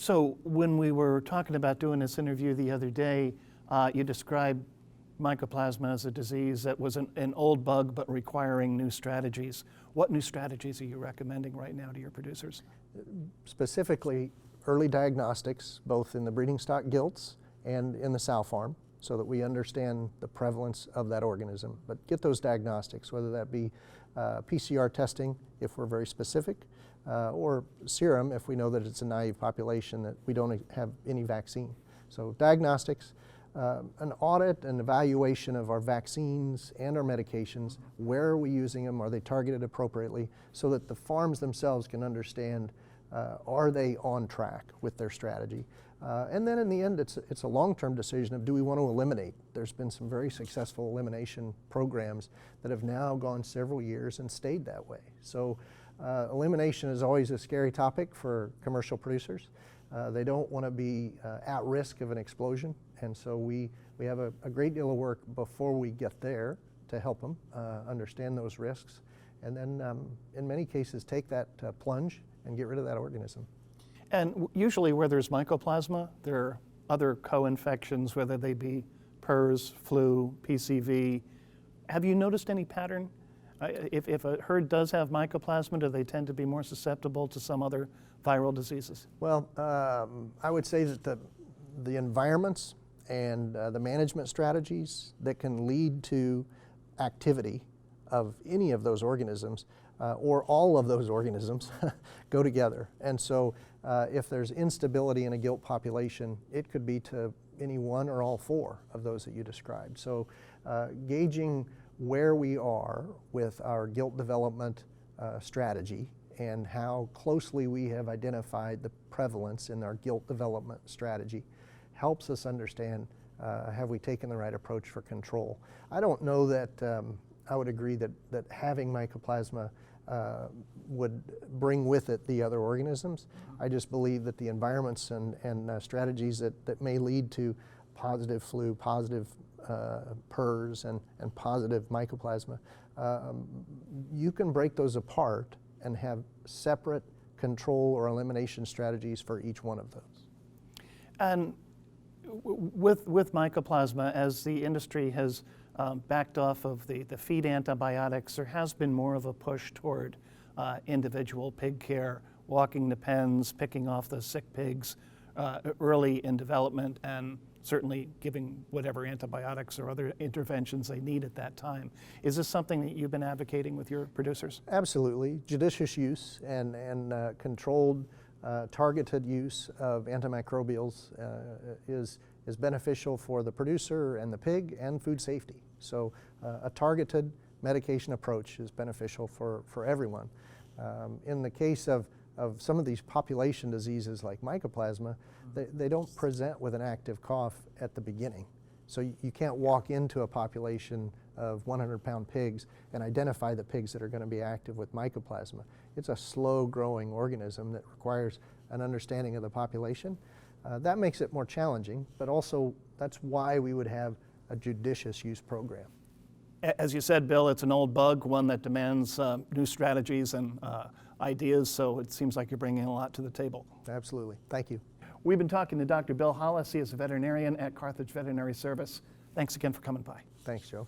So when we were talking about doing this interview the other day, you described Mycoplasma as a disease that was an old bug but requiring new strategies. What new strategies are you recommending right now to your producers? Specifically, early diagnostics, both in the breeding stock gilts and in the sow farm, so that we understand the prevalence of that organism. But get those diagnostics, whether that be PCR testing if we're very specific, or serum if we know that it's a naive population that we don't have any vaccine. So diagnostics, an audit and evaluation of our vaccines and our medications. Where are we using them? Are they targeted appropriately? So that the farms themselves can understand, are they on track with their strategy? And then in the end, it's a long-term decision of, do we want to eliminate? There's been some very successful elimination programs that have now gone several years and stayed that way. So elimination is always a scary topic for commercial producers. They don't want to be at risk of an explosion, and so we have a great deal of work before we get there to help them understand those risks, and then in many cases take that plunge and get rid of that organism. And usually where there's Mycoplasma, there are other co-infections, whether they be PRRS, flu, PCV. Have you noticed any pattern? If a herd does have Mycoplasma, do they tend to be more susceptible to some other viral diseases? Well, I would say that the environments and the management strategies that can lead to activity of any of those organisms or all of those organisms go together. And so if there's instability in a gilt population, it could be to any one or all four of those that you described. So gauging where we are with our gilt development strategy and how closely we have identified the prevalence in our gilt development strategy helps us understand, have we taken the right approach for control. I don't know that I would agree that having Mycoplasma would bring with it the other organisms. I just believe that the environments and strategies that may lead to positive flu, positive PRRS, and positive Mycoplasma, you can break those apart and have separate control or elimination strategies for each one of those. And with Mycoplasma, as the industry has backed off of the feed antibiotics, there has been more of a push toward individual pig care, walking the pens, picking off the sick pigs early in development, and certainly giving whatever antibiotics or other interventions they need at that time. Is this something that you've been advocating with your producers? Absolutely. Judicious use and controlled, targeted use of antimicrobials is beneficial for the producer and the pig and food safety. So a targeted medication approach is beneficial for everyone. In the case of some of these population diseases like Mycoplasma, they don't present with an active cough at the beginning. So you can't walk into a population of 100-pound pigs and identify the pigs that are going to be active with Mycoplasma. It's a slow-growing organism that requires an understanding of the population. That makes it more challenging, but also that's why we would have a judicious use program. As you said, Bill, it's an old bug, one that demands new strategies and ideas, so it seems like you're bringing a lot to the table. Absolutely. Thank you. We've been talking to Dr. Bill Hollis. He is a veterinarian at Carthage Veterinary Service. Thanks again for coming by. Thanks, Joe.